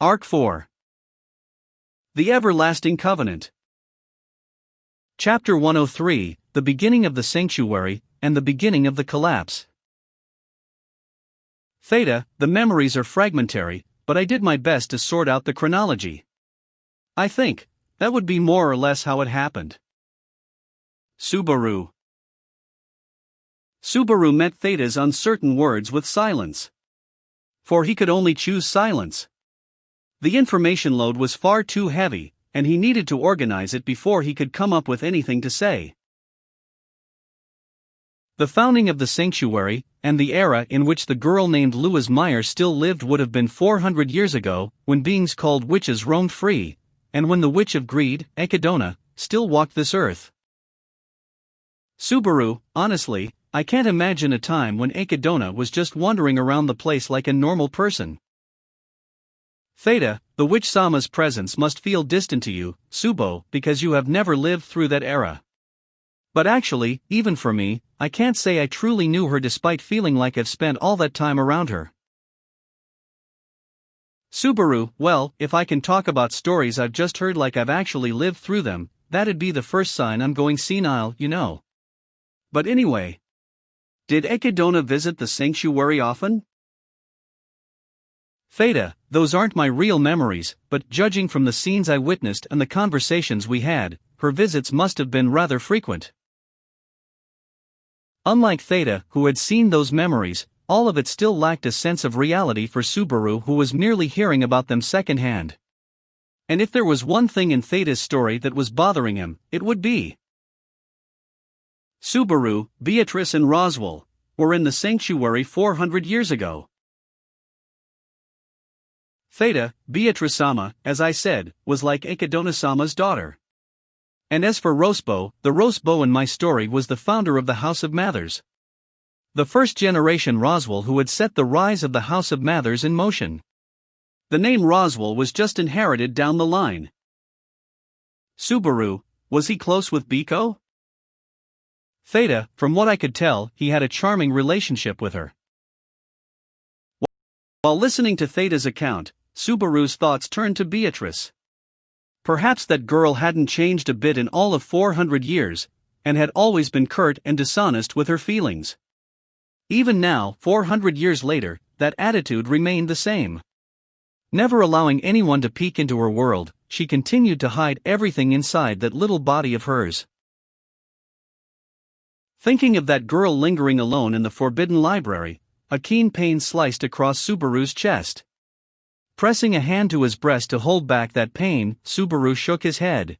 Arc 4. The Everlasting Covenant. Chapter 103, The Beginning of the Sanctuary, and the Beginning of the Collapse. Theta, the memories are fragmentary, but I did my best to sort out the chronology. I think that would be more or less how it happened. Subaru. Subaru met Theta's uncertain words with silence. For he could only choose silence. The information load was far too heavy, and he needed to organize it before he could come up with anything to say. The founding of the sanctuary, and the era in which the girl named Louise Meyer still lived would have been 400 years ago, when beings called witches roamed free, and when the witch of greed, Echidna, still walked this earth. Subaru, honestly, I can't imagine a time when Echidna was just wandering around the place like a normal person. Theta, the witch Sama's presence must feel distant to you, Subo, because you have never lived through that era. But actually, even for me, I can't say I truly knew her despite feeling like I've spent all that time around her. Subaru, well, if I can talk about stories I've just heard like I've actually lived through them, that'd be the first sign I'm going senile, you know. But anyway. Did Echidna visit the sanctuary often? Theta, those aren't my real memories, but judging from the scenes I witnessed and the conversations we had, her visits must have been rather frequent. Unlike Theta, who had seen those memories, all of it still lacked a sense of reality for Subaru, who was merely hearing about them secondhand. And if there was one thing in Theta's story that was bothering him, it would be Subaru, Beatrice and Roswell were in the sanctuary 400 years ago. Theta, Beatrice-sama, as I said, was like Echidna-sama's daughter. And as for Rosbo, the Rosbo in my story was the founder of the House of Mathers. The first generation Roswell who had set the rise of the House of Mathers in motion. The name Roswell was just inherited down the line. Subaru, was he close with Biko? Theta, from what I could tell, he had a charming relationship with her. While listening to Theta's account, Subaru's thoughts turned to Beatrice. Perhaps that girl hadn't changed a bit in all of 400 years, and had always been curt and dishonest with her feelings. Even now, 400 years later, that attitude remained the same. Never allowing anyone to peek into her world, she continued to hide everything inside that little body of hers. Thinking of that girl lingering alone in the forbidden library, a keen pain sliced across Subaru's chest. Pressing a hand to his breast to hold back that pain, Subaru shook his head.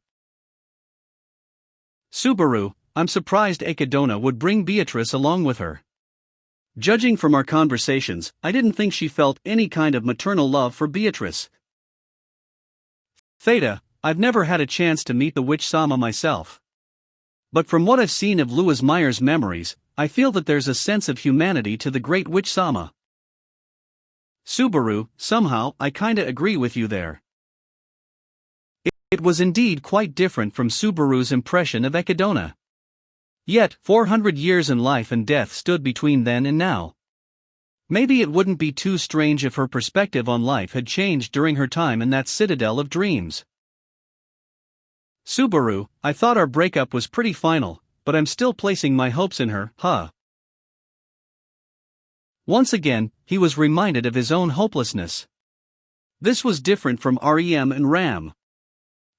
Subaru, I'm surprised Echidna would bring Beatrice along with her. Judging from our conversations, I didn't think she felt any kind of maternal love for Beatrice. Theta, I've never had a chance to meet the witch Sama myself. But from what I've seen of Louise Meyer's memories, I feel that there's a sense of humanity to the great witch Sama. Subaru, somehow, I kinda agree with you there. It was indeed quite different from Subaru's impression of Echidna. Yet, 400 years in life and death stood between then and now. Maybe it wouldn't be too strange if her perspective on life had changed during her time in that citadel of dreams. Subaru, I thought our breakup was pretty final, but I'm still placing my hopes in her, huh? Once again, he was reminded of his own hopelessness. This was different from REM and RAM.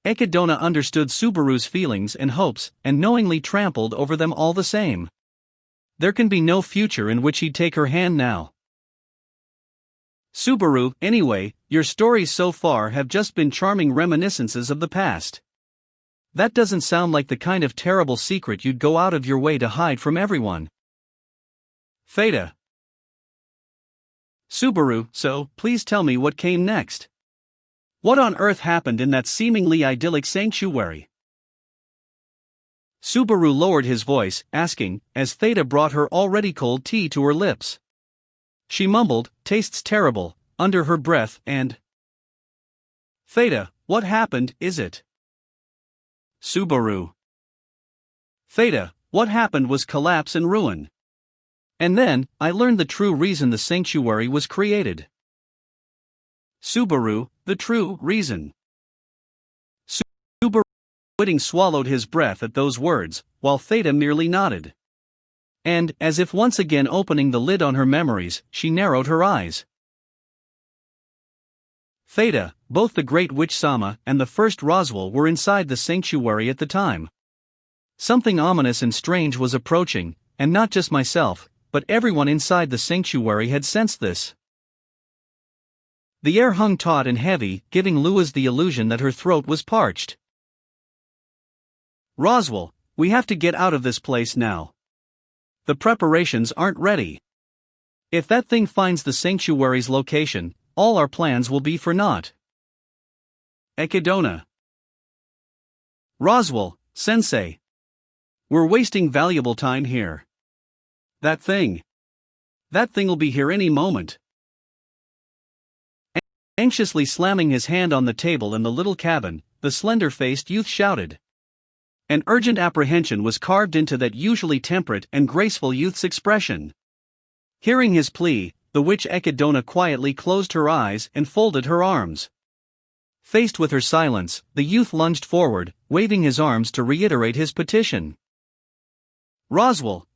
Echidna understood Subaru's feelings and hopes, and knowingly trampled over them all the same. There can be no future in which he'd take her hand now. Subaru, anyway, your stories so far have just been charming reminiscences of the past. That doesn't sound like the kind of terrible secret you'd go out of your way to hide from everyone. Theta. Subaru, so, please tell me what came next. What on earth happened in that seemingly idyllic sanctuary? Subaru lowered his voice, asking, as Theta brought her already cold tea to her lips. She mumbled, tastes terrible, under her breath, and Theta, what happened, is it? Subaru. Theta, what happened was collapse and ruin. And then, I learned the true reason the sanctuary was created. Subaru, the true reason. Subaru swallowed his breath at those words, while Theta merely nodded. And, as if once again opening the lid on her memories, she narrowed her eyes. Theta, both the Great Witch Sama and the first Roswell were inside the sanctuary at the time. Something ominous and strange was approaching, and not just myself, but everyone inside the sanctuary had sensed this. The air hung taut and heavy, giving Lewis the illusion that her throat was parched. Roswell, we have to get out of this place now. The preparations aren't ready. If that thing finds the sanctuary's location, all our plans will be for naught. Echidna. Roswell, sensei. We're wasting valuable time here. That thing'll be here any moment. Anxiously slamming his hand on the table in the little cabin, the slender-faced youth shouted. An urgent apprehension was carved into that usually temperate and graceful youth's expression. Hearing his plea, the witch Echidna quietly closed her eyes and folded her arms. Faced with her silence, the youth lunged forward, waving his arms to reiterate his petition. Roswell,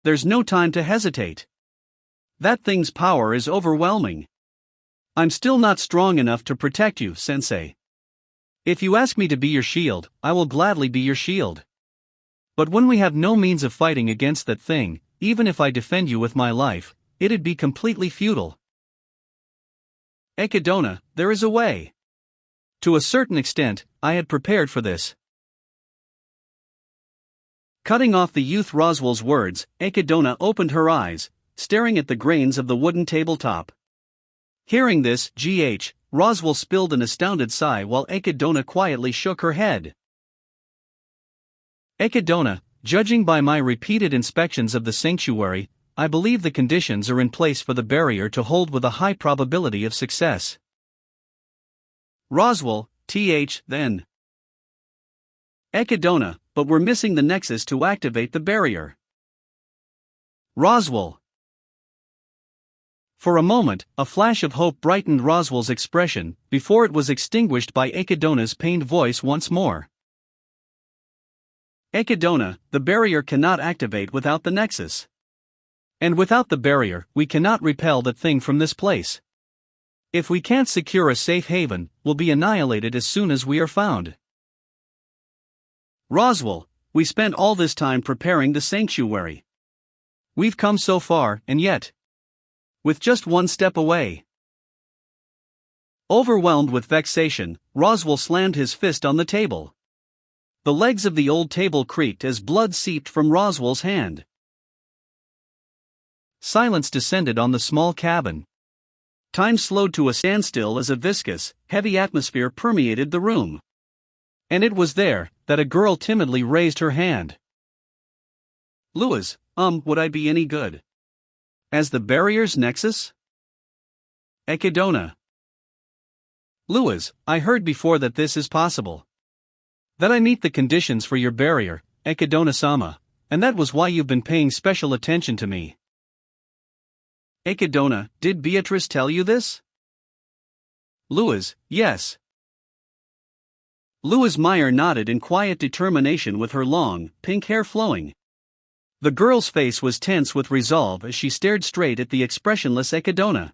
there's no time to hesitate. That thing's power is overwhelming. I'm still not strong enough to protect you, sensei. If you ask me to be your shield, I will gladly be your shield. But when we have no means of fighting against that thing, even if I defend you with my life, it'd be completely futile. Echidna, there is a way. To a certain extent, I had prepared for this. Cutting off the youth Roswell's words, Echidna opened her eyes, staring at the grains of the wooden tabletop. Hearing this, Roswell spilled an astounded sigh while Echidna quietly shook her head. Echidna, judging by my repeated inspections of the sanctuary, I believe the conditions are in place for the barrier to hold with a high probability of success. Roswell, then. Echidna, but we're missing the nexus to activate the barrier. Roswell. For a moment, a flash of hope brightened Roswell's expression, before it was extinguished by Echidna's pained voice once more. Echidna, the barrier cannot activate without the nexus. And without the barrier, we cannot repel that thing from this place. If we can't secure a safe haven, we'll be annihilated as soon as we are found. Roswell, we spent all this time preparing the sanctuary. We've come so far, and yet, with just one step away. Overwhelmed with vexation, Roswell slammed his fist on the table. The legs of the old table creaked as blood seeped from Roswell's hand. Silence descended on the small cabin. Time slowed to a standstill as a viscous, heavy atmosphere permeated the room. And it was there that a girl timidly raised her hand. Lewis, would I be any good? As the barrier's nexus? Echidna. Lewis, I heard before that this is possible. That I meet the conditions for your barrier, Echidna-sama, and that was why you've been paying special attention to me. Echidna, did Beatrice tell you this? Lewis, yes. Lewis Meyer nodded in quiet determination with her long, pink hair flowing. The girl's face was tense with resolve as she stared straight at the expressionless Echidna.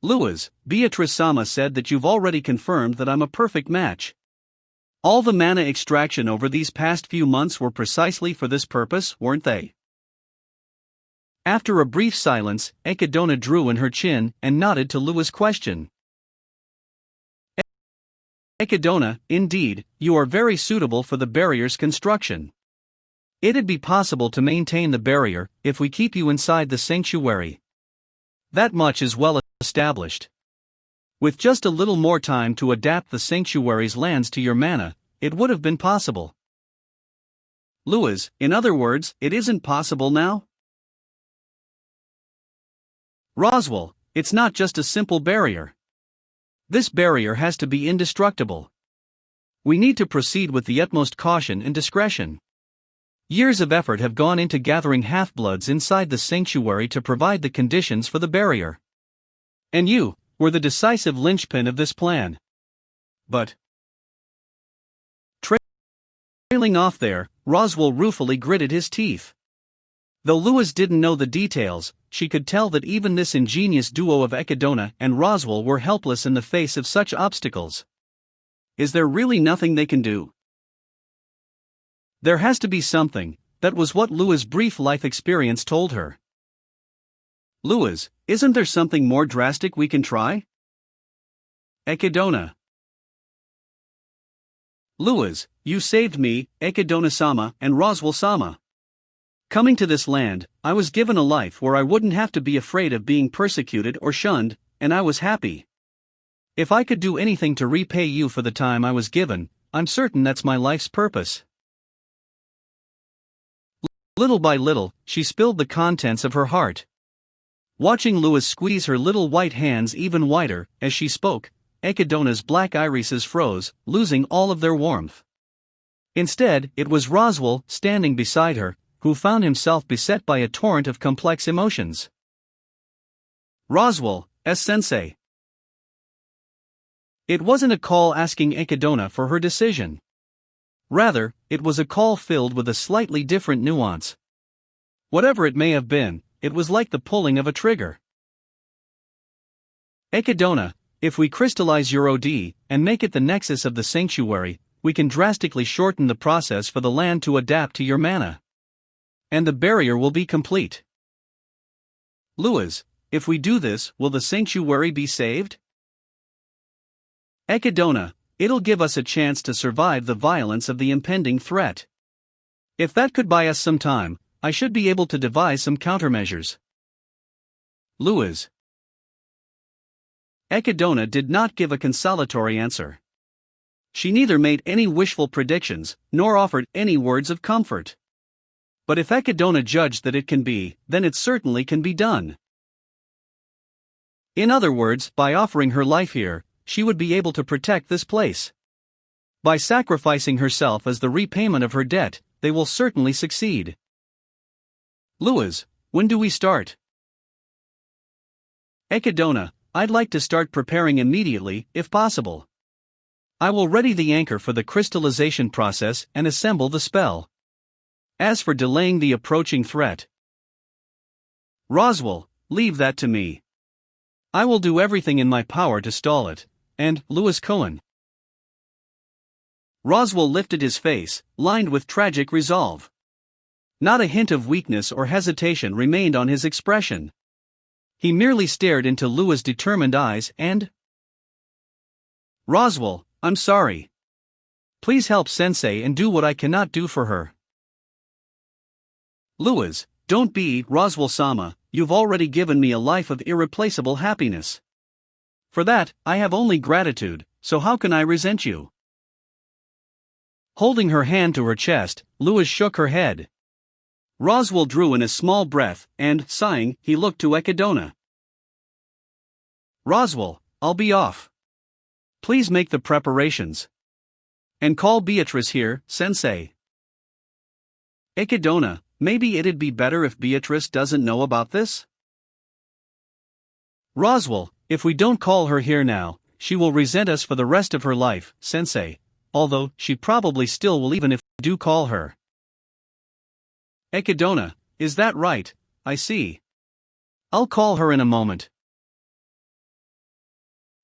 Lewis, Beatrice-sama said that you've already confirmed that I'm a perfect match. All the mana extraction over these past few months were precisely for this purpose, weren't they? After a brief silence, Echidna drew in her chin and nodded to Lewis' question. Echidna, indeed, you are very suitable for the barrier's construction. It'd be possible to maintain the barrier if we keep you inside the sanctuary. That much is well established. With just a little more time to adapt the sanctuary's lands to your mana, it would have been possible. Lewis, in other words, it isn't possible now? Roswell, it's not just a simple barrier. This barrier has to be indestructible. We need to proceed with the utmost caution and discretion. Years of effort have gone into gathering half-bloods inside the sanctuary to provide the conditions for the barrier. And you, were the decisive linchpin of this plan. But trailing off there, Roswell ruefully gritted his teeth. Though Lewis didn't know the details, she could tell that even this ingenious duo of Echidna and Roswell were helpless in the face of such obstacles. Is there really nothing they can do? There has to be something. That was what Lewis' brief life experience told her. Lewis, isn't there something more drastic we can try? Echidna. Lewis, you saved me, Echidna-sama and Roswell-sama. Coming to this land, I was given a life where I wouldn't have to be afraid of being persecuted or shunned, and I was happy. If I could do anything to repay you for the time I was given, I'm certain that's my life's purpose. Little by little, she spilled the contents of her heart. Watching Lewis squeeze her little white hands even whiter as she spoke, Echidna's black irises froze, losing all of their warmth. Instead, it was Roswell, standing beside her, who found himself beset by a torrent of complex emotions. Roswell, sensei. It wasn't a call asking Echidna for her decision. Rather, it was a call filled with a slightly different nuance. Whatever it may have been, it was like the pulling of a trigger. Echidna, if we crystallize your OD and make it the nexus of the sanctuary, we can drastically shorten the process for the land to adapt to your mana. And the barrier will be complete. Lewis, if we do this, will the sanctuary be saved? Echidna, it'll give us a chance to survive the violence of the impending threat. If that could buy us some time, I should be able to devise some countermeasures. Lewis. Echidna did not give a consolatory answer. She neither made any wishful predictions, nor offered any words of comfort. But if Echidna judged that it can be, then it certainly can be done. In other words, by offering her life here, she would be able to protect this place. By sacrificing herself as the repayment of her debt, they will certainly succeed. Lewis, when do we start? Echidna, I'd like to start preparing immediately, if possible. I will ready the anchor for the crystallization process and assemble the spell. As for delaying the approaching threat, Roswell, leave that to me. I will do everything in my power to stall it. And, Lewis Cohen. Roswell lifted his face, lined with tragic resolve. Not a hint of weakness or hesitation remained on his expression. He merely stared into Lewis' determined eyes and... Roswell, I'm sorry. Please help Sensei and do what I cannot do for her. Lewis, don't be, Roswell-sama, you've already given me a life of irreplaceable happiness. For that, I have only gratitude, so how can I resent you? Holding her hand to her chest, Lewis shook her head. Roswell drew in a small breath, and, sighing, he looked to Echidna. Roswell, I'll be off. Please make the preparations. And call Beatrice here, Sensei. Echidna, maybe it'd be better if Beatrice doesn't know about this? Roswell, if we don't call her here now, she will resent us for the rest of her life, Sensei, although she probably still will even if we do call her. Echidna, is that right? I see. I'll call her in a moment.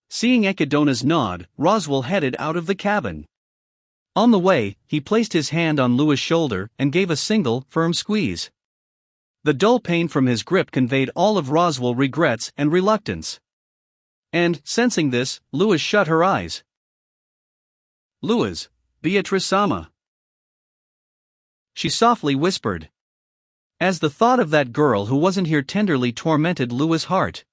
Seeing Echidna's nod, Roswell headed out of the cabin. On the way, he placed his hand on Lewis' shoulder and gave a single, firm squeeze. The dull pain from his grip conveyed all of Roswell's regrets and reluctance. And, sensing this, Lewis shut her eyes. Lewis, Beatrice-sama. She softly whispered. As the thought of that girl who wasn't here tenderly tormented Lewis' heart.